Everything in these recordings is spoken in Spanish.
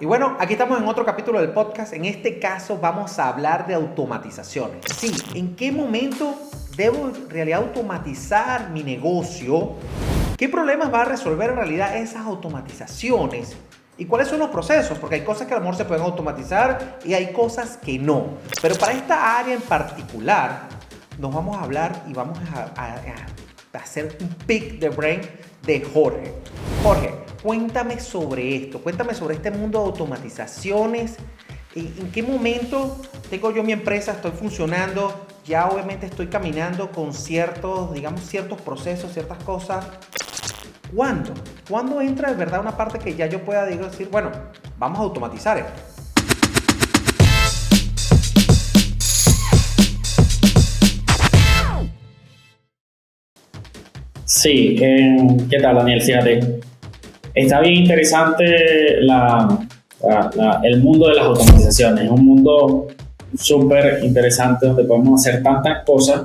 Y bueno, aquí estamos en otro capítulo del podcast. En este caso vamos a hablar de automatizaciones. Sí, ¿en qué momento debo en realidad automatizar mi negocio? ¿Qué problemas va a resolver en realidad esas automatizaciones? ¿Y cuáles son los procesos? Porque hay cosas que a lo mejor se pueden automatizar y hay cosas que no. Pero para esta área en particular, nos vamos a hablar y vamos a hacer un pick the brain de Jorge. Jorge, cuéntame sobre esto, cuéntame sobre este mundo de automatizaciones. ¿En qué momento tengo yo mi empresa, estoy funcionando? Ya obviamente estoy caminando con ciertos procesos, ciertas cosas. ¿Cuándo? ¿Cuándo entra de verdad una parte que ya yo pueda decir, bueno, vamos a automatizar esto? Sí, ¿qué tal, Daniel? Fíjate, está bien interesante el mundo de las automatizaciones. Es un mundo súper interesante donde podemos hacer tantas cosas,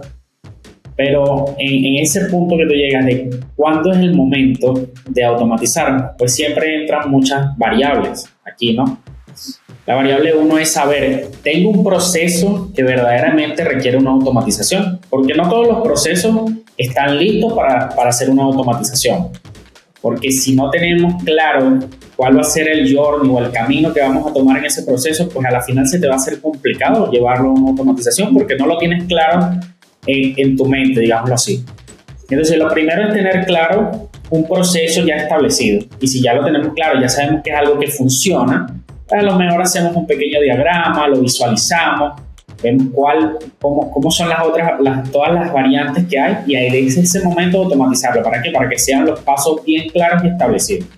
pero en ese punto que tú llegas de cuándo es el momento de automatizar, pues siempre entran muchas variables aquí, ¿no? La variable uno es saber, tengo un proceso que verdaderamente requiere una automatización, porque no todos los procesos están listos para hacer una automatización. Porque si no tenemos claro cuál va a ser el journey o el camino que vamos a tomar en ese proceso, pues a la final se te va a hacer complicado llevarlo a una automatización porque no lo tienes claro en tu mente, digámoslo así. Entonces, lo primero es tener claro un proceso ya establecido. Y si ya lo tenemos claro, ya sabemos que es algo que funciona, a lo mejor hacemos un pequeño diagrama, lo visualizamos, vemos cómo son todas las variantes que hay y ahí es ese momento de automatizarlo. ¿Para qué? Para que sean los pasos bien claros y establecidos.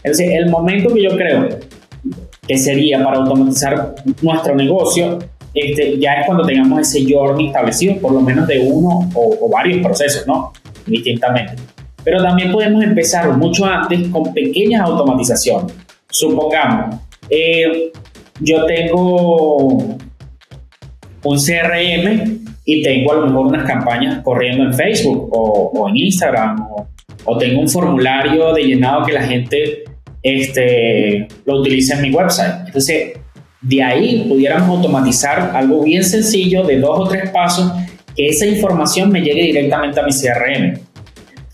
Entonces, el momento que yo creo que sería para automatizar nuestro negocio, ya es cuando tengamos ese journey establecido, por lo menos de uno o varios procesos, ¿no? Distintamente. Pero también podemos empezar mucho antes con pequeñas automatizaciones. Supongamos, yo tengo un CRM y tengo a lo mejor unas campañas corriendo en Facebook o en Instagram o tengo un formulario de llenado que la gente lo utiliza en mi website. Entonces, de ahí pudiéramos automatizar algo bien sencillo de 2 o 3 pasos, que esa información me llegue directamente a mi CRM.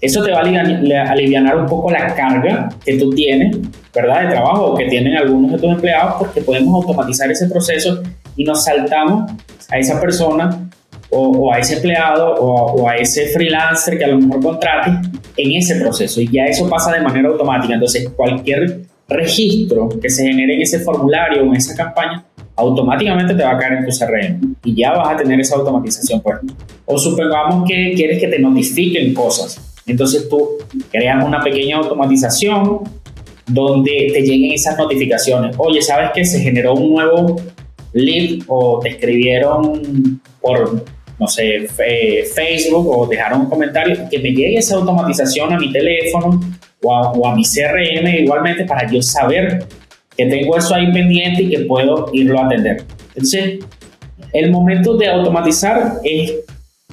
Eso te va a alivianar un poco la carga que tú tienes, ¿verdad?, de trabajo, o que tienen algunos de tus empleados, porque podemos automatizar ese proceso y nos saltamos a esa persona o a ese empleado o a ese freelancer que a lo mejor contrate en ese proceso, y ya eso pasa de manera automática. Entonces, cualquier registro que se genere en ese formulario o en esa campaña, automáticamente te va a caer en tu CRM y ya vas a tener esa automatización puesta. O supongamos que quieres que te notifiquen cosas. Entonces tú creas una pequeña automatización donde te lleguen esas notificaciones. Oye, ¿sabes qué? Se generó un nuevo lead o te escribieron por, no sé, Facebook o dejaron un comentario. Que me llegue esa automatización a mi teléfono o a mi CRM igualmente, para yo saber que tengo eso ahí pendiente y que puedo irlo a atender. Entonces, el momento de automatizar es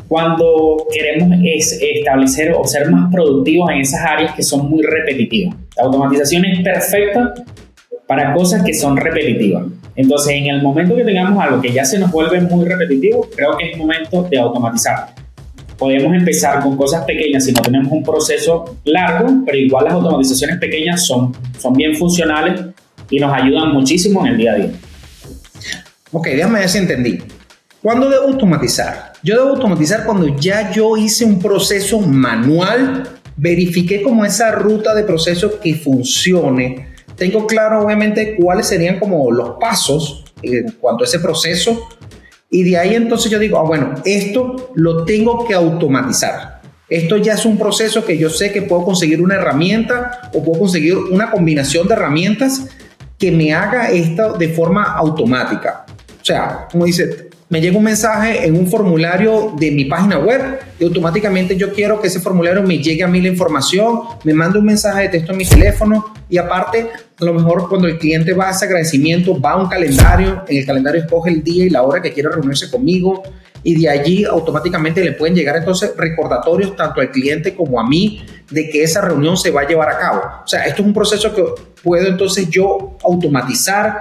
cuando queremos establecer o ser más productivos en esas áreas que son muy repetitivas. La automatización es perfecta para cosas que son repetitivas. Entonces, en el momento que tengamos algo que ya se nos vuelve muy repetitivo, creo que es momento de automatizar. Podemos empezar con cosas pequeñas si no tenemos un proceso largo, pero igual las automatizaciones pequeñas son bien funcionales y nos ayudan muchísimo en el día a día. Ok, déjame ver si entendí. ¿Cuándo debo automatizar? Yo debo automatizar cuando ya yo hice un proceso manual, verifiqué como esa ruta de proceso que funcione. Tengo claro, obviamente, cuáles serían como los pasos en cuanto a ese proceso. Y de ahí entonces yo digo, bueno, esto lo tengo que automatizar. Esto ya es un proceso que yo sé que puedo conseguir una herramienta o puedo conseguir una combinación de herramientas que me haga esto de forma automática. O sea, como dice, me llega un mensaje en un formulario de mi página web y automáticamente yo quiero que ese formulario me llegue a mí la información, me mande un mensaje de texto a mi teléfono y aparte, a lo mejor cuando el cliente va a ese agradecimiento, va a un calendario, en el calendario escoge el día y la hora que quiere reunirse conmigo y de allí automáticamente le pueden llegar entonces recordatorios tanto al cliente como a mí de que esa reunión se va a llevar a cabo. O sea, esto es un proceso que puedo entonces yo automatizar,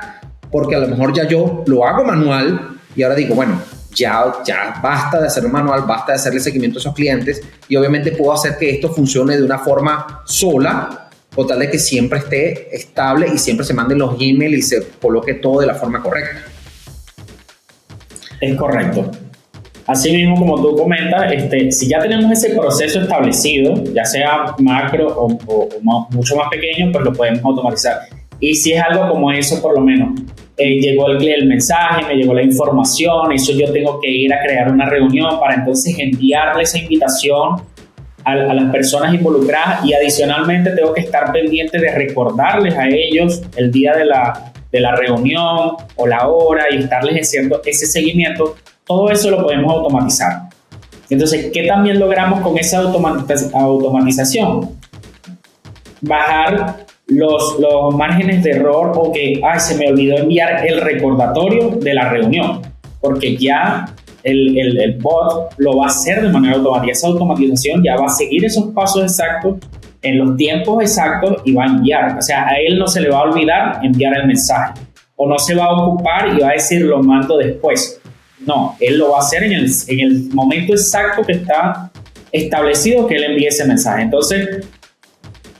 porque a lo mejor ya yo lo hago manual y ahora digo, bueno, ya basta de hacerlo manual, basta de hacerle seguimiento a esos clientes y obviamente puedo hacer que esto funcione de una forma sola, con tal de que siempre esté estable y siempre se manden los emails y se coloque todo de la forma correcta. Es correcto. Así mismo, como tú comentas, si ya tenemos ese proceso establecido, ya sea macro o mucho más pequeño, pues lo podemos automatizar. Y si es algo como eso, por lo menos, llegó el mensaje, me llegó la información, eso yo tengo que ir a crear una reunión para entonces enviarle esa invitación a las personas involucradas, y adicionalmente tengo que estar pendiente de recordarles a ellos el día de la reunión o la hora y estarles haciendo ese seguimiento. Todo eso lo podemos automatizar. Entonces, ¿qué también logramos con esa automatización? Bajar los márgenes de error, o que se me olvidó enviar el recordatorio de la reunión, porque ya el bot lo va a hacer de manera automática. Esa automatización ya va a seguir esos pasos exactos en los tiempos exactos y va a enviar. O sea, a él no se le va a olvidar enviar el mensaje, o no se va a ocupar y va a decir lo mando después. No, él lo va a hacer en el momento exacto que está establecido que él envíe ese mensaje. Entonces,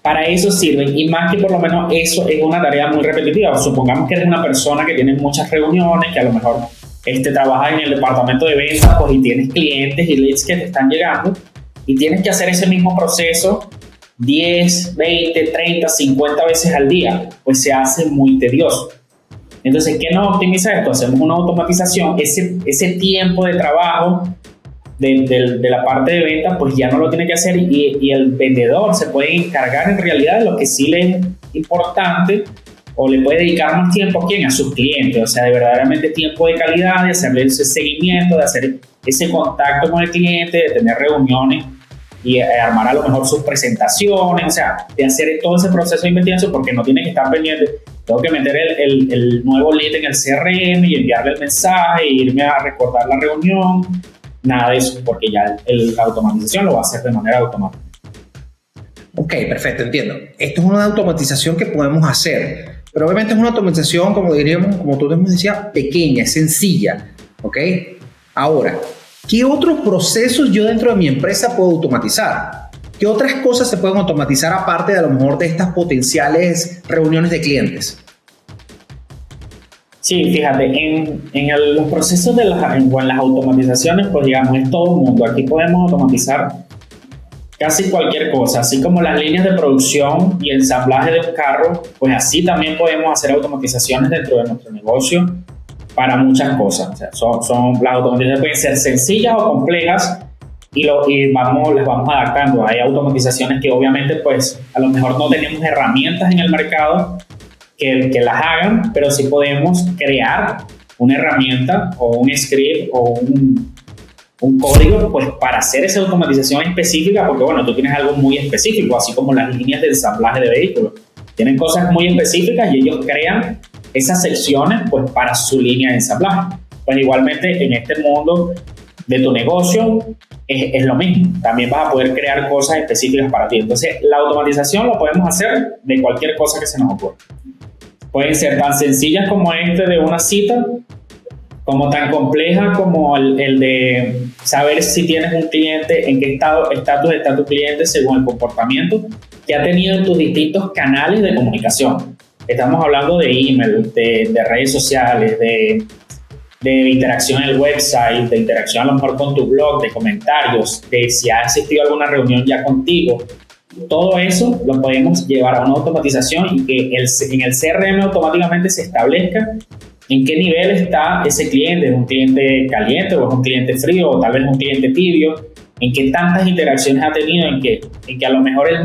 para eso sirven, y más que por lo menos eso es una tarea muy repetitiva. Supongamos que eres una persona que tiene muchas reuniones, que a lo mejor trabaja en el departamento de ventas, pues, y tienes clientes y leads que te están llegando, y tienes que hacer ese mismo proceso 10, 20, 30, 50 veces al día, pues se hace muy tedioso. Entonces, ¿qué nos optimiza esto? Hacemos una automatización, ese tiempo de trabajo de la parte de venta, pues ya no lo tiene que hacer, y el vendedor se puede encargar en realidad de lo que sí le es importante, o le puede dedicar más tiempo a sus clientes, o sea, de verdaderamente tiempo de calidad, de hacerle ese seguimiento, de hacer ese contacto con el cliente, de tener reuniones y armar a lo mejor sus presentaciones, o sea, de hacer todo ese proceso de investigación, porque no tiene que estar pendiente. Tengo que meter el nuevo lead en el CRM y enviarle el mensaje e irme a recordar la reunión. Nada de eso, porque ya la automatización lo va a hacer de manera automática. Ok, perfecto, entiendo. Esto es una automatización que podemos hacer, pero obviamente es una automatización, como diríamos, como tú mismo decías, pequeña, sencilla. Ok. Ahora, ¿qué otros procesos yo dentro de mi empresa puedo automatizar? ¿Qué otras cosas se pueden automatizar aparte de a lo mejor de estas potenciales reuniones de clientes? Sí, fíjate, en los procesos en las automatizaciones, pues digamos, es todo el mundo. Aquí podemos automatizar casi cualquier cosa, así como las líneas de producción y ensamblaje de un carro, pues así también podemos hacer automatizaciones dentro de nuestro negocio para muchas cosas. O sea, las automatizaciones pueden ser sencillas o complejas, y las vamos adaptando. Hay automatizaciones que obviamente, pues, a lo mejor no tenemos herramientas en el mercado que las hagan, pero sí podemos crear una herramienta o un script o un código, pues, para hacer esa automatización específica, porque bueno, tú tienes algo muy específico, así como las líneas de ensamblaje de vehículos. Tienen cosas muy específicas y ellos crean esas secciones, pues, para su línea de ensamblaje. Pues igualmente en este mundo de tu negocio es lo mismo. También vas a poder crear cosas específicas para ti. Entonces, la automatización lo podemos hacer de cualquier cosa que se nos ocurra. Pueden ser tan sencillas como de una cita, como tan compleja como el de saber si tienes un cliente, en qué estatus está tu cliente según el comportamiento que ha tenido en tus distintos canales de comunicación. Estamos hablando de email, de redes sociales, de interacción en el website, de interacción a lo mejor con tu blog, de comentarios, de si ha asistido a alguna reunión ya contigo. Todo eso lo podemos llevar a una automatización, y que en el CRM automáticamente se establezca en qué nivel está ese cliente. ¿Es un cliente caliente o es un cliente frío, o tal vez un cliente tibio? ¿En qué tantas interacciones ha tenido? En que a lo mejor la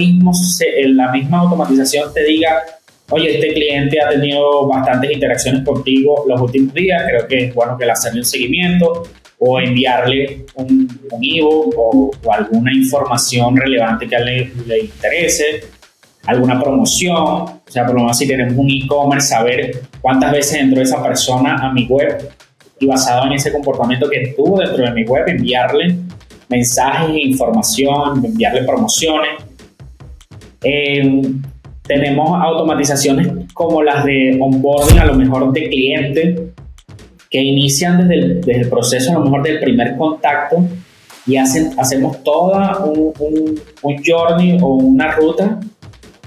misma automatización te diga: oye, este cliente ha tenido bastantes interacciones contigo los últimos días, creo que es bueno que le hacerle un seguimiento, o enviarle un ebook o alguna información relevante que a él le interese, alguna promoción. O sea, por lo menos si tenemos un e-commerce, saber cuántas veces entró esa persona a mi web, y basado en ese comportamiento que tuvo dentro de mi web, enviarle mensajes e información, enviarle promociones. Tenemos automatizaciones como las de onboarding, a lo mejor de cliente, que inician desde el proceso, a lo mejor del primer contacto, y hacemos toda un journey o una ruta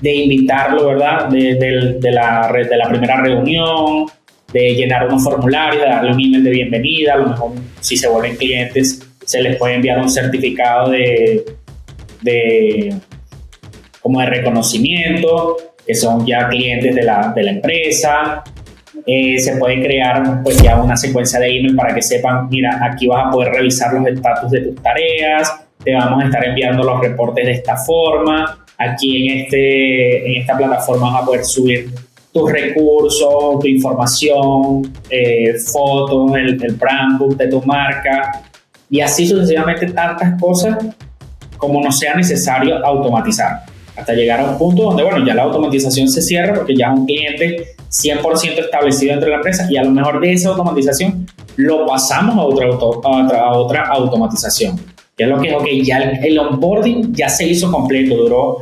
de invitarlo, ¿verdad? De la primera reunión, de llenar unos formularios, de darle un email de bienvenida. A lo mejor, si se vuelven clientes, se les puede enviar un certificado como de reconocimiento, que son ya clientes de la empresa. Se puede crear pues ya una secuencia de email para que sepan, mira, aquí vas a poder revisar los estatus de tus tareas, te vamos a estar enviando los reportes de esta forma, aquí en esta plataforma vas a poder subir tus recursos, tu información, fotos, el brand book de tu marca, y así sucesivamente tantas cosas como no sea necesario automatizar, hasta llegar a un punto donde, bueno, ya la automatización se cierra porque ya es un cliente 100% establecido dentro de la empresa, y a lo mejor de esa automatización lo pasamos a otra automatización, que es lo que es, ok, ya el onboarding ya se hizo completo, duró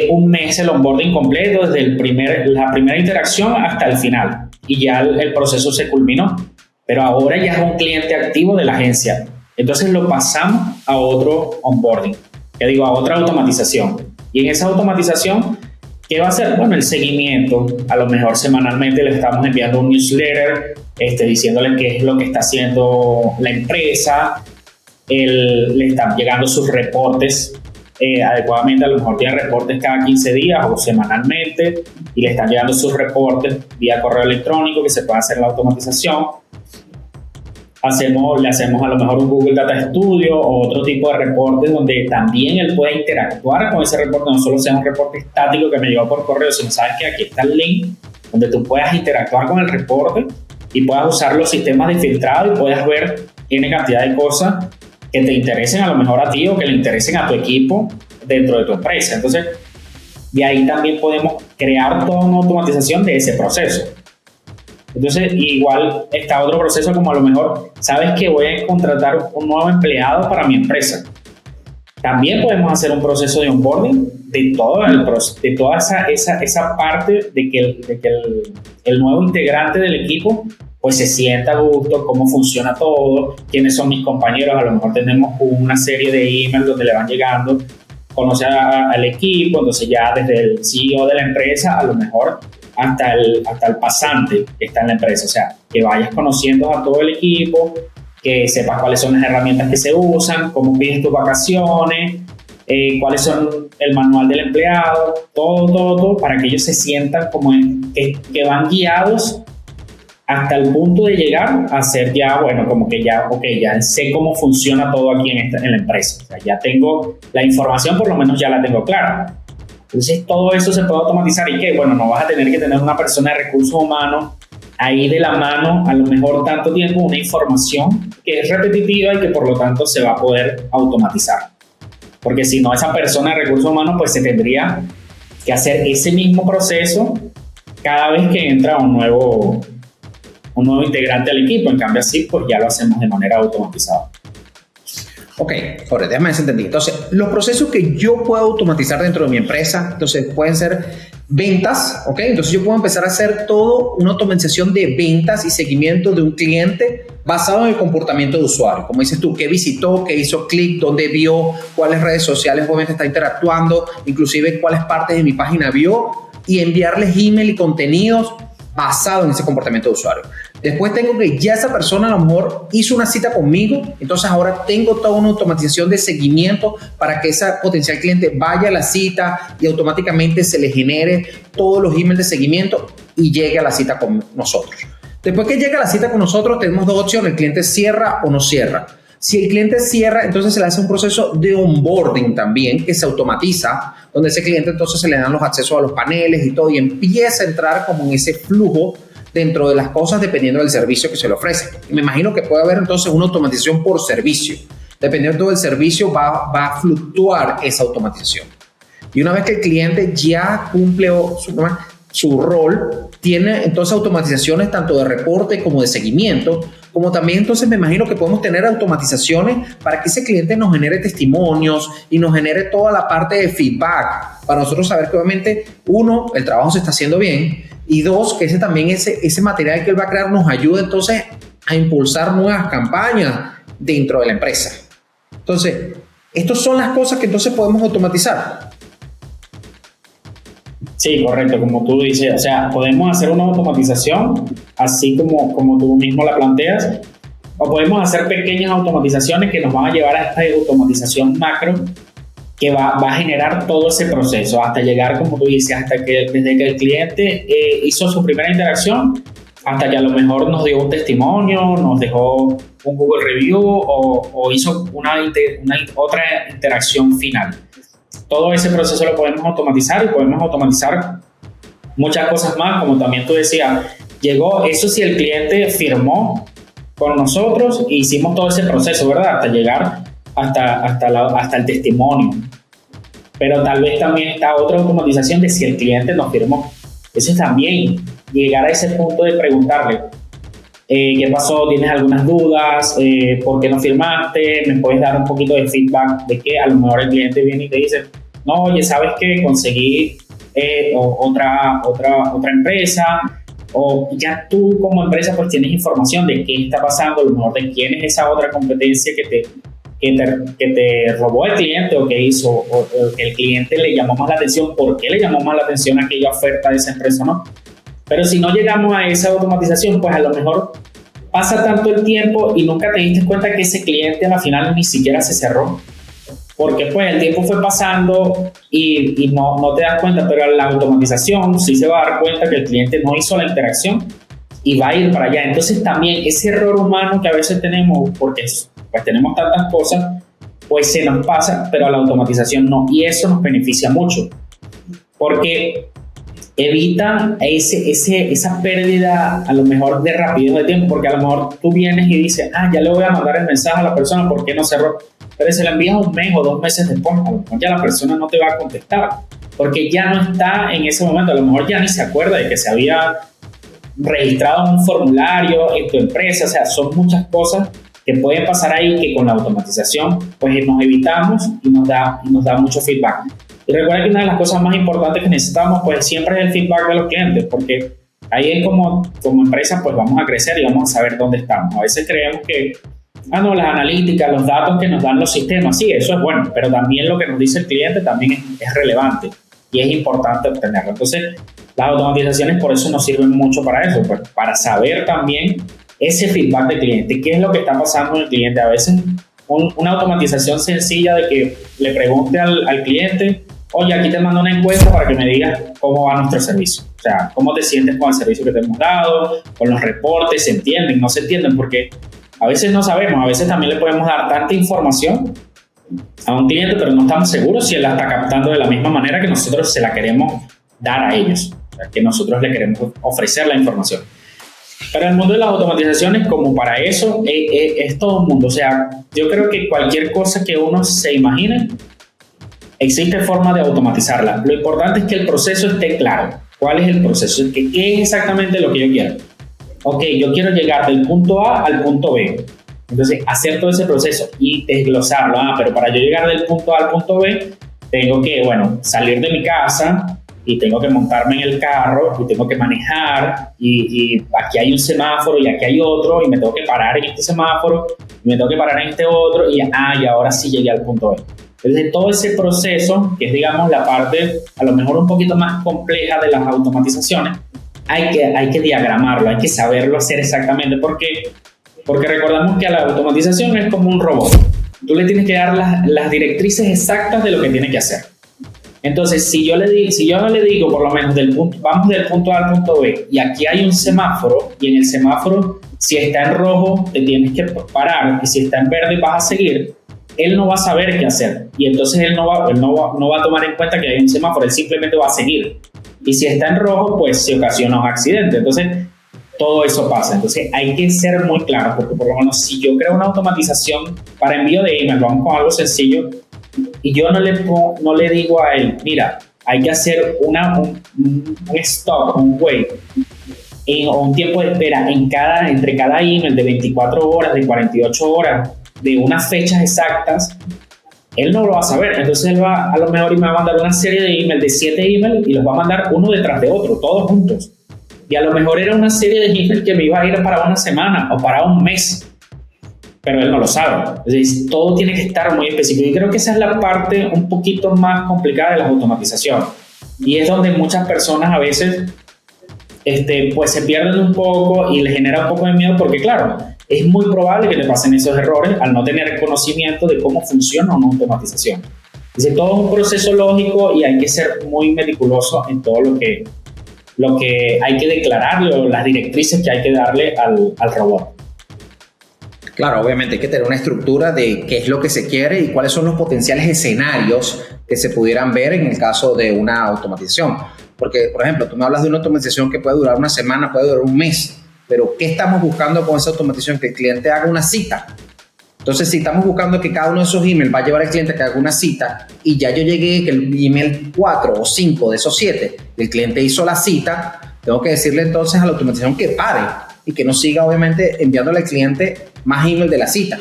un mes el onboarding completo, desde la primera interacción hasta el final, y ya el proceso se culminó, pero ahora ya es un cliente activo de la agencia, entonces lo pasamos a otro onboarding, a otra automatización, y en esa automatización, ¿qué va a hacer? Bueno, el seguimiento. A lo mejor semanalmente le estamos enviando un newsletter diciéndole qué es lo que está haciendo la empresa. Le están llegando sus reportes adecuadamente. A lo mejor tiene reportes cada 15 días o semanalmente, y le están llegando sus reportes vía correo electrónico, que se puede hacer la automatización. Le hacemos a lo mejor un Google Data Studio o otro tipo de reportes donde también él puede interactuar con ese reporte, no solo sea un reporte estático que me llegó por correo, sino sabes que aquí está el link donde tú puedas interactuar con el reporte y puedas usar los sistemas de filtrado y puedas ver N cantidad de cosas que te interesen a lo mejor a ti o que le interesen a tu equipo dentro de tu empresa. Entonces, de ahí también podemos crear toda una automatización de ese proceso. Entonces, igual está otro proceso, como a lo mejor sabes que voy a contratar un nuevo empleado para mi empresa. También podemos hacer un proceso de onboarding de toda esa parte de que el nuevo integrante del equipo pues se sienta a gusto, cómo funciona todo, quiénes son mis compañeros. A lo mejor tenemos una serie de emails donde le van llegando, conoce al equipo, entonces ya desde el CEO de la empresa a lo mejor hasta el pasante que está en la empresa, o sea, que vayas conociendo a todo el equipo, que sepas cuáles son las herramientas que se usan, cómo pides tus vacaciones, cuáles son el manual del empleado, todo, para que ellos se sientan como que van guiados hasta el punto de llegar a ser ya, bueno, como que ya, ok, ya sé cómo funciona todo aquí en la empresa, o sea, ya tengo la información, por lo menos ya la tengo clara. Entonces todo eso se puede automatizar, y que, bueno, no vas a tener que tener una persona de recursos humanos ahí de la mano a lo mejor tanto tiempo, una información que es repetitiva y que por lo tanto se va a poder automatizar. Porque si no, esa persona de recursos humanos pues se tendría que hacer ese mismo proceso cada vez que entra un nuevo integrante al equipo. En cambio así pues ya lo hacemos de manera automatizada. Ok, Jorge, déjame entender. Entonces, los procesos que yo puedo automatizar dentro de mi empresa, entonces pueden ser ventas, ok. Entonces yo puedo empezar a hacer todo una automatización de ventas y seguimiento de un cliente basado en el comportamiento de usuario. Como dices tú, qué visitó, qué hizo clic, dónde vio, cuáles redes sociales obviamente está interactuando, inclusive cuáles partes de mi página vio, y enviarles email y contenidos basado en ese comportamiento de usuario. Después tengo que ya esa persona a lo mejor hizo una cita conmigo, entonces ahora tengo toda una automatización de seguimiento para que ese potencial cliente vaya a la cita y automáticamente se le genere todos los emails de seguimiento y llegue a la cita con nosotros. Después que llega a la cita con nosotros, tenemos dos opciones: el cliente cierra o no cierra. Si el cliente cierra, entonces se le hace un proceso de onboarding también que se automatiza, donde ese cliente entonces se le dan los accesos a los paneles y todo, y empieza a entrar como en ese flujo dentro de las cosas dependiendo del servicio que se le ofrece. Y me imagino que puede haber entonces una automatización por servicio. Dependiendo del servicio va a fluctuar esa automatización. Y una vez que el cliente ya cumple su rol, tiene entonces automatizaciones tanto de reporte como de seguimiento, como también entonces me imagino que podemos tener automatizaciones para que ese cliente nos genere testimonios y nos genere toda la parte de feedback, para nosotros saber que obviamente, uno, el trabajo se está haciendo bien, y dos, que ese material que él va a crear nos ayuda entonces a impulsar nuevas campañas dentro de la empresa. Entonces, estas son las cosas que entonces podemos automatizar. Sí, correcto, como tú dices, o sea, podemos hacer una automatización así como tú mismo la planteas, o podemos hacer pequeñas automatizaciones que nos van a llevar a esta automatización macro que va a generar todo ese proceso hasta llegar, como tú dices, desde que el cliente hizo su primera interacción hasta que a lo mejor nos dio un testimonio, nos dejó un Google Review o hizo otra interacción final. Todo ese proceso lo podemos automatizar y podemos automatizar muchas cosas más, como también tú decías, llegó, eso si el cliente firmó con nosotros e hicimos todo ese proceso, ¿verdad? Hasta llegar hasta el testimonio. Pero tal vez también está otra automatización de si el cliente nos firmó. Eso es también llegar a ese punto de preguntarle, ¿qué pasó? ¿Tienes algunas dudas? ¿Por qué no firmaste? ¿Me puedes dar un poquito de feedback de que a lo mejor el cliente viene y te dice, no, oye, ¿sabes qué? Conseguí otra empresa, o ya tú como empresa pues tienes información de qué está pasando, a lo mejor de quién es esa otra competencia que te robó el cliente o que hizo, o que el cliente le llamó más la atención, ¿por qué le llamó más la atención aquella oferta de esa empresa, no? Pero si no llegamos a esa automatización, pues a lo mejor pasa tanto el tiempo y nunca te diste cuenta que ese cliente a la final ni siquiera se cerró. Porque pues el tiempo fue pasando y no te das cuenta, pero la automatización sí se va a dar cuenta que el cliente no hizo la interacción y va a ir para allá. Entonces también ese error humano que a veces tenemos, porque pues tenemos tantas cosas, pues se nos pasa, pero a la automatización no. Y eso nos beneficia mucho, porque evita esa pérdida a lo mejor de rapidez de tiempo, porque a lo mejor tú vienes y dices, ya le voy a mandar el mensaje a la persona, ¿por qué no cerró? Pero si la envías un mes o 2 meses después, a lo mejor ya la persona no te va a contestar, porque ya no está en ese momento, a lo mejor ya ni se acuerda de que se había registrado un formulario en tu empresa. O sea, son muchas cosas que pueden pasar ahí que con la automatización pues nos evitamos y nos da mucho feedback. Y recuerda que una de las cosas más importantes que necesitamos pues siempre es el feedback de los clientes, porque ahí es como empresa pues vamos a crecer y vamos a saber dónde estamos. A veces creemos que no, las analíticas, los datos que nos dan los sistemas, sí, eso es bueno, pero también lo que nos dice el cliente también es relevante y es importante obtenerlo. Entonces las automatizaciones por eso nos sirven mucho para eso, pues, para saber también ese feedback del cliente, qué es lo que está pasando en el cliente. A veces una automatización sencilla de que le pregunte al cliente, oye, aquí te mando una encuesta para que me digas cómo va nuestro servicio. O sea, cómo te sientes con el servicio que te hemos dado, con los reportes, ¿se entienden? ¿No se entienden? Porque a veces no sabemos, a veces también le podemos dar tanta información a un cliente, pero no estamos seguros si él la está captando de la misma manera que nosotros se la queremos dar a ellos, o sea, que nosotros le queremos ofrecer la información. Pero el mundo de las automatizaciones, como para eso, es todo un mundo. O sea, yo creo que cualquier cosa que uno se imagine, existe forma de automatizarla. Lo importante es que el proceso esté claro. ¿Cuál es el proceso? ¿Qué es exactamente lo que yo quiero? Ok, yo quiero llegar del punto A al punto B. Entonces, hacer todo ese proceso y desglosarlo. Pero para yo llegar del punto A al punto B, tengo que, salir de mi casa y tengo que montarme en el carro y tengo que manejar y aquí hay un semáforo y aquí hay otro y me tengo que parar en este semáforo y me tengo que parar en este otro y ahora sí llegué al punto B. Entonces, todo ese proceso, que es, digamos, la parte a lo mejor un poquito más compleja de las automatizaciones, hay que diagramarlo, hay que saberlo hacer exactamente, porque recordamos que a la automatización es como un robot. Tú le tienes que dar las directrices exactas de lo que tiene que hacer. Entonces, si yo no le digo, por lo menos, vamos del punto A al punto B, y aquí hay un semáforo, y en el semáforo, si está en rojo, te tienes que parar, y si está en verde, vas a seguir, él no va a saber qué hacer, y entonces él no va a tomar en cuenta que hay un semáforo, él simplemente va a seguir. Y si está en rojo, pues se ocasiona un accidente. Entonces, todo eso pasa. Entonces, hay que ser muy claro, porque por lo menos si yo creo una automatización para envío de email, vamos con algo sencillo, y yo no le digo a él, mira, hay que hacer un stop, un wait, o un tiempo de espera entre cada email de 24 horas, de 48 horas, de unas fechas exactas, él no lo va a saber. Entonces él va a lo mejor y me va a mandar una serie de emails, de 7 emails, y los va a mandar uno detrás de otro, todos juntos. Y a lo mejor era una serie de emails que me iba a ir para una semana o para un mes, pero él no lo sabe. Entonces todo tiene que estar muy específico. Y creo que esa es la parte un poquito más complicada de la automatización. Y es donde muchas personas a veces pues se pierden un poco y les genera un poco de miedo, porque claro, es muy probable que te pasen esos errores al no tener conocimiento de cómo funciona una automatización. Entonces todo es un proceso lógico y hay que ser muy meticuloso en todo lo que hay que declararle, o las directrices que hay que darle al robot. Claro, obviamente hay que tener una estructura de qué es lo que se quiere y cuáles son los potenciales escenarios que se pudieran ver en el caso de una automatización. Porque, por ejemplo, tú me hablas de una automatización que puede durar una semana, puede durar un mes, pero ¿qué estamos buscando con esa automatización? Que el cliente haga una cita. Entonces, si estamos buscando que cada uno de esos emails va a llevar al cliente a que haga una cita, y ya yo llegué que el email 4 o 5 de esos 7, el cliente hizo la cita, tengo que decirle entonces a la automatización que pare y que no siga, obviamente, enviándole al cliente más email de la cita.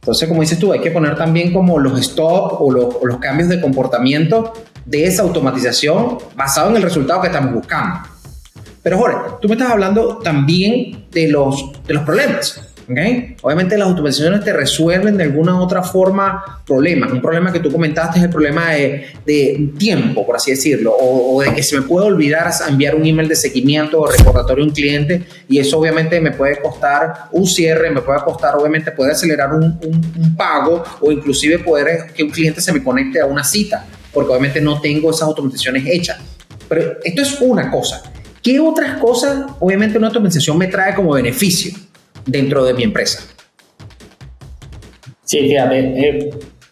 Entonces, como dices tú, hay que poner también como los stop o los cambios de comportamiento de esa automatización basado en el resultado que estamos buscando. Pero Jorge, tú me estás hablando también de los problemas, ¿okay? Obviamente las automatizaciones te resuelven de alguna u otra forma problemas. Un problema que tú comentaste es el problema de tiempo, por así decirlo, o de que se me puede olvidar enviar un email de seguimiento o recordatorio a un cliente, y eso obviamente me puede costar un cierre, me puede costar, obviamente puede acelerar un pago, o inclusive poder que un cliente se me conecte a una cita, porque obviamente no tengo esas automatizaciones hechas. Pero esto es una cosa. ¿Qué otras cosas, obviamente, una automatización me trae como beneficio dentro de mi empresa? Sí, fíjate,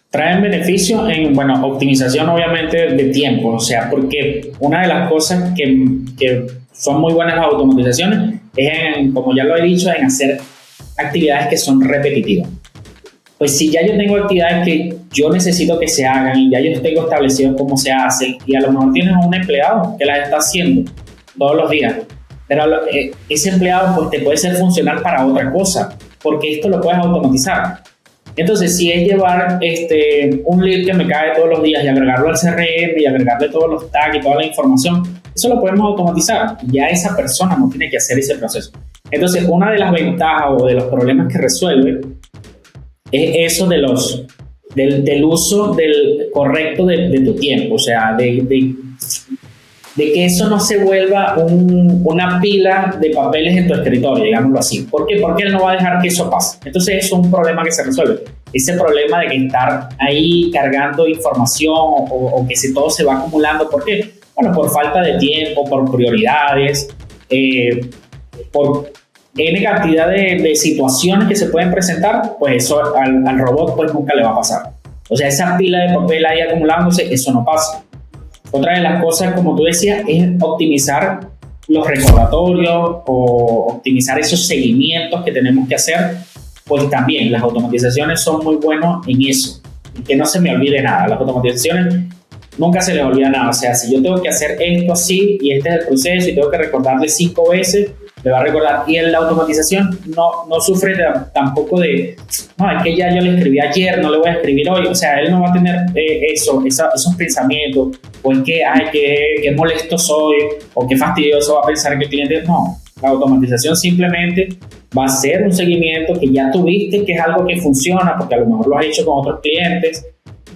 traen beneficio en, optimización obviamente de tiempo, o sea, porque una de las cosas que son muy buenas las automatizaciones es, como ya lo he dicho, en hacer actividades que son repetitivas. Pues si ya yo tengo actividades que yo necesito que se hagan y ya yo tengo establecido cómo se hacen, y a lo mejor tienes a un empleado que las está haciendo todos los días, pero ese empleado pues te puede ser funcional para otra cosa, porque esto lo puedes automatizar. Entonces, si es llevar un lead que me cae todos los días y agregarlo al CRM y agregarle todos los tags y toda la información, eso lo podemos automatizar. Ya esa persona no tiene que hacer ese proceso. Entonces, una de las ventajas o de los problemas que resuelve es eso del uso correcto de tu tiempo, o sea, de que eso no se vuelva una pila de papeles en tu escritorio, digámoslo así. ¿Por qué? Porque él no va a dejar que eso pase. Entonces eso es un problema que se resuelve. Ese problema de que estar ahí cargando información o que todo se va acumulando. ¿Por qué? Bueno, por falta de tiempo, por prioridades, por N cantidad de situaciones que se pueden presentar, pues eso al robot pues nunca le va a pasar. O sea, esa pila de papel ahí acumulándose, eso no pasa. Otra de las cosas, como tú decías, es optimizar los recordatorios o optimizar esos seguimientos que tenemos que hacer. Pues también las automatizaciones son muy buenos en eso, que no se me olvide nada. Las automatizaciones nunca se les olvida nada. O sea, si yo tengo que hacer esto así y este es el proceso y tengo que recordarle 5 veces, le va a recordar. Y en la automatización no sufre tampoco de, no, es que ya yo le escribí ayer, no le voy a escribir hoy. O sea, él no va a tener esos pensamientos, o en que, ay, qué molesto soy, o qué fastidioso va a pensar que el cliente. No, la automatización simplemente va a ser un seguimiento que ya tuviste, que es algo que funciona, porque a lo mejor lo has hecho con otros clientes,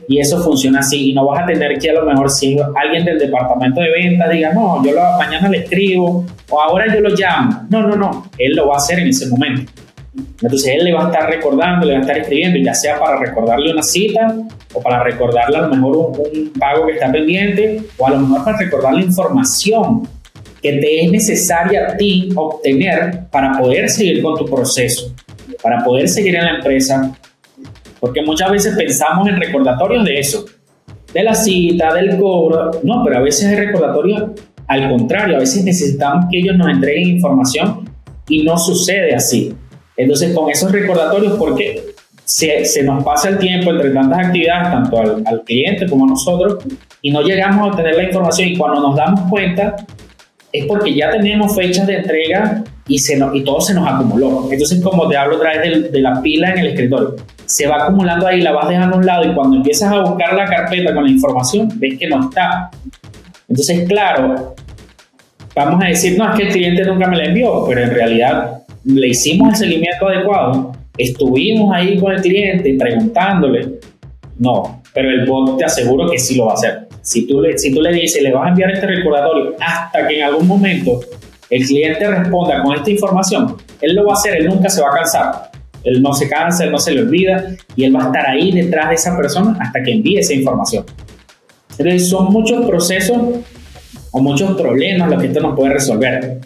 y eso funciona así, y no vas a tener que a lo mejor si alguien del departamento de ventas diga, no, yo mañana le escribo, o ahora yo lo llamo. No, él lo va a hacer en ese momento. Entonces él le va a estar recordando, le va a estar escribiendo, ya sea para recordarle una cita, o para recordarle a lo mejor un pago que está pendiente, o a lo mejor para recordarle información que te es necesaria a ti obtener para poder seguir con tu proceso, para poder seguir en la empresa. Porque muchas veces pensamos en recordatorios de eso, de la cita, del cobro. No, pero a veces hay recordatorios al contrario. A veces necesitamos que ellos nos entreguen información y no sucede así. Entonces, con esos recordatorios, porque se nos pasa el tiempo entre tantas actividades, tanto al cliente como a nosotros, y no llegamos a obtener la información, y cuando nos damos cuenta, es porque ya tenemos fechas de entrega y todo se nos acumuló. Entonces, como te hablo otra vez de la pila en el escritorio, se va acumulando ahí, la vas dejando a un lado y cuando empiezas a buscar la carpeta con la información, ves que no está. Entonces, claro, vamos a decir, no, es que el cliente nunca me la envió, pero en realidad le hicimos el seguimiento adecuado, estuvimos ahí con el cliente preguntándole. No, pero el bot te aseguro que sí lo va a hacer. Si tú le dices, le vas a enviar este recordatorio hasta que en algún momento el cliente responda con esta información, él lo va a hacer, él nunca se va a cansar. Él no se cansa, él no se le olvida y él va a estar ahí detrás de esa persona hasta que envíe esa información. Entonces son muchos procesos o muchos problemas los que esto nos puede resolver.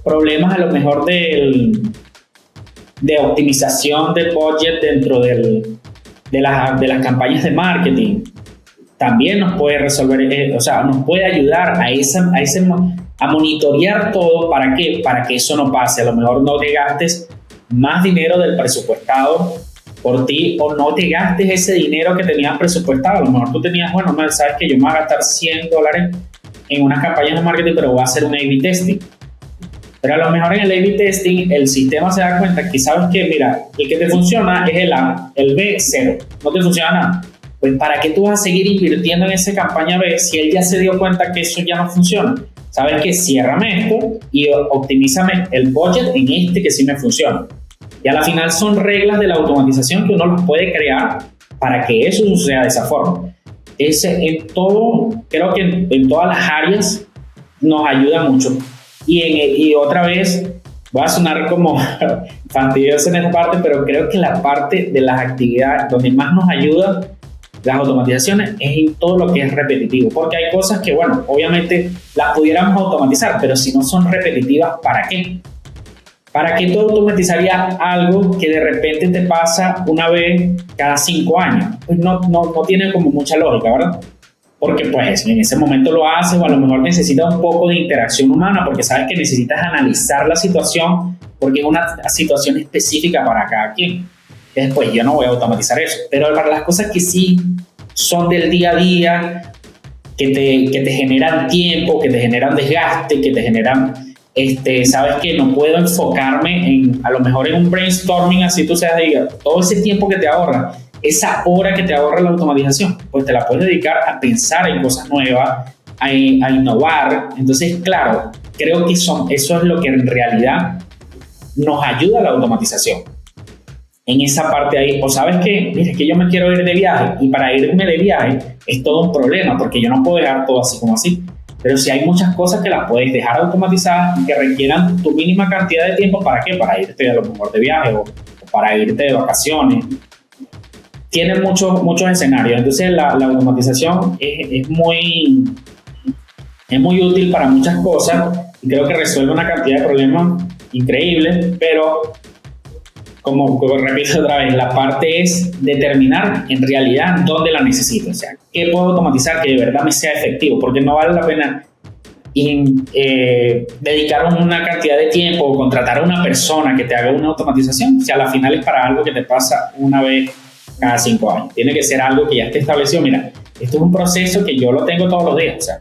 Problemas a lo mejor de optimización del budget dentro de las campañas de marketing. También nos puede resolver, nos puede ayudar a monitorear todo. ¿Para qué? Para que eso no pase. A lo mejor no te gastes más dinero del presupuestado por ti o no te gastes ese dinero que tenías presupuestado. A lo mejor tú tenías, sabes que yo me voy a gastar $100 en unas campañas de marketing, pero voy a hacer un A/B testing. Pero a lo mejor en el A/B testing el sistema se da cuenta que sabes que, mira, el que te funciona es el A, el B, 0, no te funciona nada. Pues ¿para qué tú vas a seguir invirtiendo en esa campaña B si él ya se dio cuenta que eso ya no funciona? Sabes que ciérrame esto y optimízame el budget en este que sí me funciona. Y a la final son reglas de la automatización que uno los puede crear para que eso suceda de esa forma. En todo, creo que en todas las áreas nos ayuda mucho. Y otra vez, voy a sonar como fastidioso en esta parte, pero creo que la parte de las actividades donde más nos ayuda las automatizaciones es en todo lo que es repetitivo, porque hay cosas que, obviamente las pudiéramos automatizar, pero si no son repetitivas, ¿para qué? ¿Para qué tú automatizarías algo que de repente te pasa una vez cada 5 años? Pues no tiene como mucha lógica, ¿verdad? Porque pues en ese momento lo haces o a lo mejor necesitas un poco de interacción humana porque sabes que necesitas analizar la situación porque es una situación específica para cada quien. Después yo no voy a automatizar eso, pero para las cosas que sí son del día a día, que te generan tiempo, que te generan desgaste, que te generan, sabes que no puedo enfocarme a lo mejor en un brainstorming así tú seas, diga, todo ese tiempo que te ahorra, esa hora que te ahorra la automatización, pues te la puedes dedicar a pensar en cosas nuevas, a innovar. Entonces, claro, creo que eso es lo que en realidad nos ayuda a la automatización. En esa parte ahí, o sabes que, mira, es que yo me quiero ir de viaje y para irme de viaje es todo un problema porque yo no puedo dejar todo así como así. Pero si hay muchas cosas que las puedes dejar automatizadas y que requieran tu mínima cantidad de tiempo, ¿para qué? Para irte a lo mejor de viaje o para irte de vacaciones. Tiene muchos escenarios. Entonces la automatización es muy útil para muchas cosas y creo que resuelve una cantidad de problemas increíbles, pero como repito otra vez, la parte es determinar en realidad dónde la necesito, o sea, qué puedo automatizar que de verdad me sea efectivo, porque no vale la pena dedicar una cantidad de tiempo o contratar a una persona que te haga una automatización, si a la final es para algo que te pasa una vez cada 5 años. Tiene que ser algo que ya esté establecido. Mira, esto es un proceso que yo lo tengo todos los días, o sea,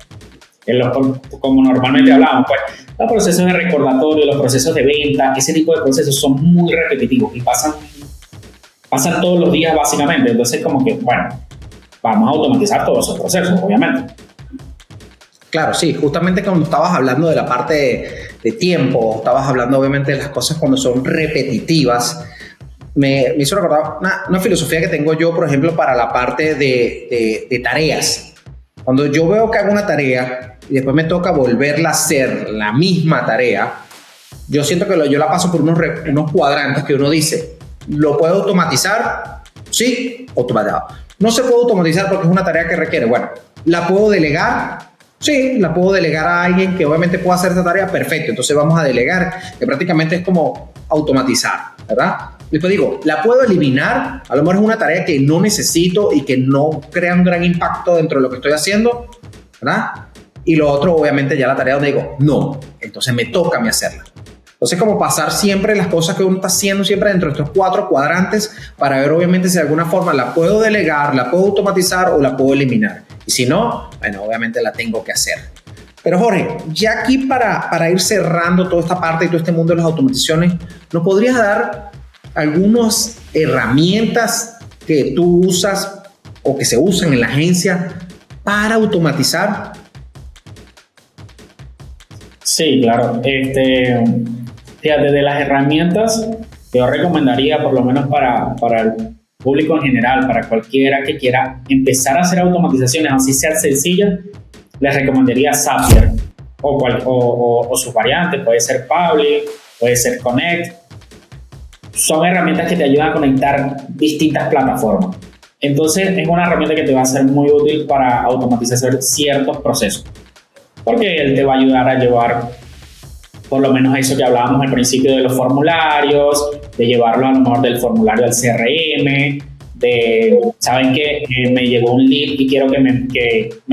como normalmente hablamos, pues los procesos de recordatorio, los procesos de venta, ese tipo de procesos son muy repetitivos y pasan todos los días básicamente. Entonces como que, vamos a automatizar todos esos procesos, obviamente. Claro, sí, justamente cuando estabas hablando de la parte de tiempo, estabas hablando obviamente de las cosas cuando son repetitivas, me hizo recordar una filosofía que tengo yo, por ejemplo, para la parte de tareas. Cuando yo veo que hago una tarea y después me toca volverla a hacer la misma tarea, yo siento que yo la paso por unos cuadrantes que uno dice, ¿lo puedo automatizar? Sí, automatizado. No se puede automatizar porque es una tarea que requiere, ¿la puedo delegar? Sí, la puedo delegar a alguien que obviamente pueda hacer esa tarea, perfecto. Entonces vamos a delegar, que prácticamente es como automatizar, ¿verdad? Después digo, ¿la puedo eliminar? A lo mejor es una tarea que no necesito y que no crea un gran impacto dentro de lo que estoy haciendo, ¿verdad? Y lo otro, obviamente, ya la tarea donde digo, no, entonces me toca a mí hacerla. Entonces, como pasar siempre las cosas que uno está haciendo siempre dentro de estos 4 cuadrantes para ver, obviamente, si de alguna forma la puedo delegar, la puedo automatizar o la puedo eliminar. Y si no, obviamente la tengo que hacer. Pero Jorge, ya aquí para ir cerrando toda esta parte y todo este mundo de las automatizaciones, ¿nos podrías dar algunas herramientas que tú usas o que se usan en la agencia para automatizar? Sí, claro. Fíjate, de las herramientas que yo recomendaría, por lo menos para el público en general, para cualquiera que quiera empezar a hacer automatizaciones, así sean sencillas, les recomendaría Zapier o sus variantes. Puede ser Public, puede ser Connect. Son herramientas que te ayudan a conectar distintas plataformas. Entonces es una herramienta que te va a ser muy útil para automatizar ciertos procesos, porque él te va a ayudar a llevar por lo menos eso que hablábamos al principio de los formularios, de llevarlo a lo mejor del formulario al CRM, saben que me llegó un lead y quiero que me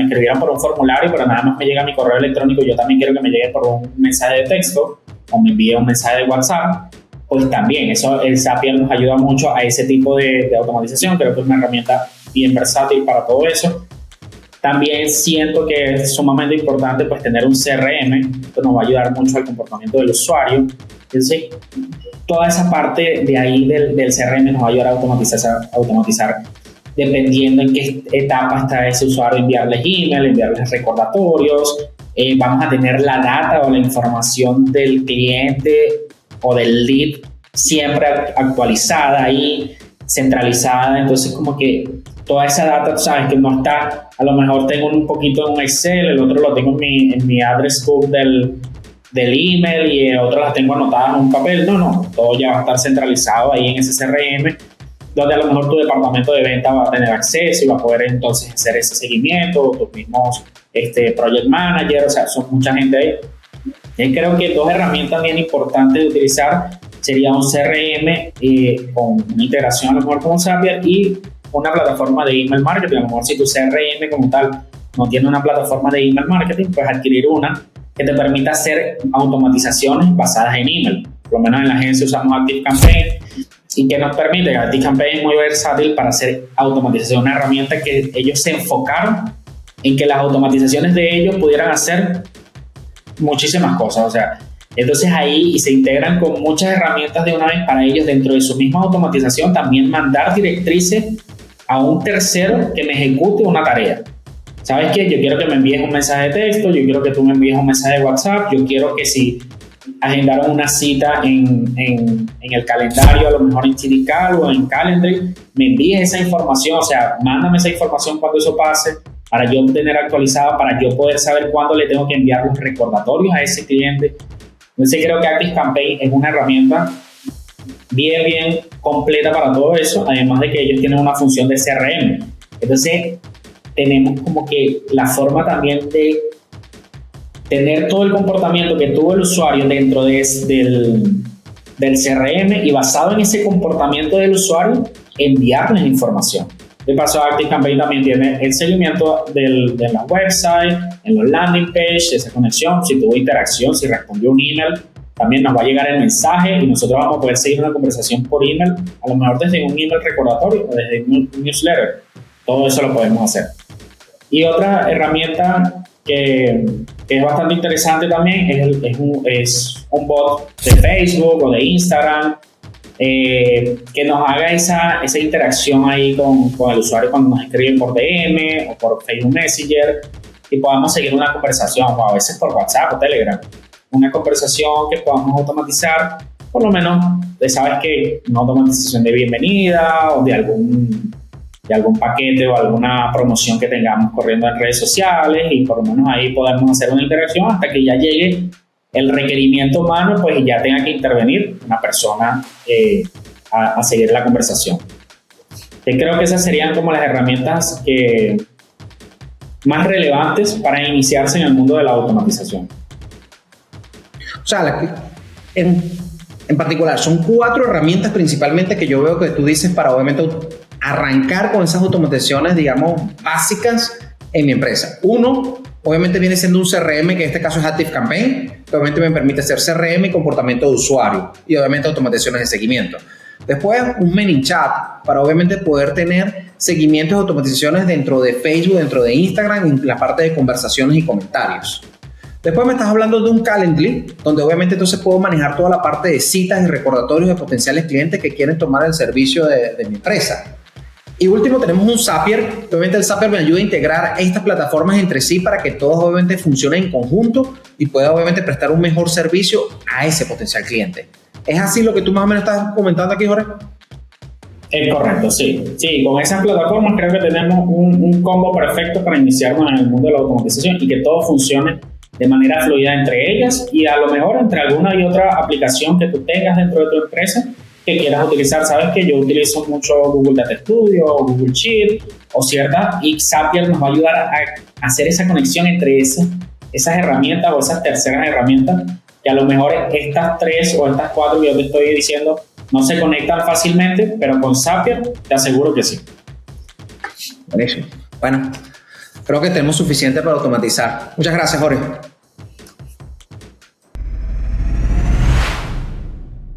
escribieran por un formulario, pero nada más me llega mi correo electrónico, yo también quiero que me llegue por un mensaje de texto o me envíe un mensaje de WhatsApp. Pues también eso, el Zapier nos ayuda mucho a ese tipo de automatización. Creo que es una herramienta bien versátil para todo eso. También siento que es sumamente importante pues tener un CRM, que nos va a ayudar mucho al comportamiento del usuario. Entonces, toda esa parte de ahí del CRM nos va a ayudar a automatizar dependiendo en qué etapa está ese usuario, enviarles email, enviarles recordatorios. Vamos a tener la data o la información del cliente o del lead siempre actualizada ahí, centralizada. Entonces como que toda esa data, tú sabes que no está, a lo mejor tengo un poquito en un Excel, el otro lo tengo en mi address book del email y el otro las tengo anotadas en un papel. No, todo ya va a estar centralizado ahí en ese CRM, donde a lo mejor tu departamento de venta va a tener acceso y va a poder entonces hacer ese seguimiento, tus mismos project manager, o sea, son mucha gente ahí. Y creo que dos herramientas bien importantes de utilizar sería un CRM con una integración a lo mejor con Zapier y una plataforma de email marketing. A lo mejor si tu CRM como tal no tiene una plataforma de email marketing, puedes adquirir una que te permita hacer automatizaciones basadas en email. Por lo menos en la agencia usamos ActiveCampaign y que nos permite, ActiveCampaign es muy versátil para hacer automatización, una herramienta que ellos se enfocaron en que las automatizaciones de ellos pudieran hacer muchísimas cosas, o sea, entonces ahí se integran con muchas herramientas de una vez para ellos dentro de su misma automatización, también mandar directrices a un tercero que me ejecute una tarea. ¿Sabes qué? Yo quiero que me envíes un mensaje de texto, yo quiero que tú me envíes un mensaje de WhatsApp, yo quiero que si agendaron una cita en el calendario, a lo mejor en Tidical o en Calendly, me envíes esa información, o sea, mándame esa información cuando eso pase, para yo tener actualizada, para yo poder saber cuándo le tengo que enviar los recordatorios a ese cliente. Entonces creo que ActiveCampaign es una herramienta bien completa para todo eso, además de que ellos tienen una función de CRM. Entonces tenemos como que la forma también de tener todo el comportamiento que tuvo el usuario dentro del CRM y basado en ese comportamiento del usuario, enviarles información. De paso, ActiveCampaign también tiene el seguimiento de la website, en los landing pages, esa conexión, si tuvo interacción, si respondió un email, también nos va a llegar el mensaje y nosotros vamos a poder seguir una conversación por email, a lo mejor desde un email recordatorio o desde un newsletter. Todo eso lo podemos hacer. Y otra herramienta que es bastante interesante también es un bot de Facebook o de Instagram, que nos haga esa interacción ahí con el usuario cuando nos escriben por DM o por Facebook Messenger y podamos seguir una conversación, o a veces por WhatsApp o Telegram, una conversación que podamos automatizar, por lo menos, sabes que una automatización de bienvenida o de algún paquete o alguna promoción que tengamos corriendo en redes sociales, y por lo menos ahí podemos hacer una interacción hasta que ya llegue el requerimiento humano, pues ya tenga que intervenir una persona a seguir la conversación. Creo que esas serían como las herramientas más relevantes para iniciarse en el mundo de la automatización. O sea, en particular, son 4 herramientas principalmente que yo veo que tú dices para obviamente arrancar con esas automatizaciones, digamos, básicas en mi empresa. Uno, obviamente viene siendo un CRM, que en este caso es ActiveCampaign, que obviamente me permite hacer CRM y comportamiento de usuario, y obviamente automatizaciones de seguimiento. Después, un ManyChat, para obviamente poder tener seguimientos y automatizaciones dentro de Facebook, dentro de Instagram, en la parte de conversaciones y comentarios. Después me estás hablando de un Calendly, donde obviamente entonces puedo manejar toda la parte de citas y recordatorios de potenciales clientes que quieren tomar el servicio de mi empresa. Y último tenemos un Zapier. Obviamente el Zapier me ayuda a integrar estas plataformas entre sí para que todos obviamente funcionen en conjunto y pueda obviamente prestar un mejor servicio a ese potencial cliente. ¿Es así lo que tú más o menos estás comentando aquí, Jorge? Es correcto, sí. Sí, con esas plataformas creo que tenemos un combo perfecto para iniciarnos en el mundo de la automatización y que todo funcione de manera fluida entre ellas y a lo mejor entre alguna y otra aplicación que tú tengas dentro de tu empresa que quieras utilizar. Sabes que yo utilizo mucho Google Data Studio, Google Sheet o cierta, y Zapier nos va a ayudar a hacer esa conexión entre esas herramientas o esas terceras herramientas que a lo mejor estas 3 o estas 4 que yo te estoy diciendo no se conectan fácilmente, pero con Zapier te aseguro que sí. Buenísimo. Bueno, creo que tenemos suficiente para automatizar. Muchas gracias, Jorge.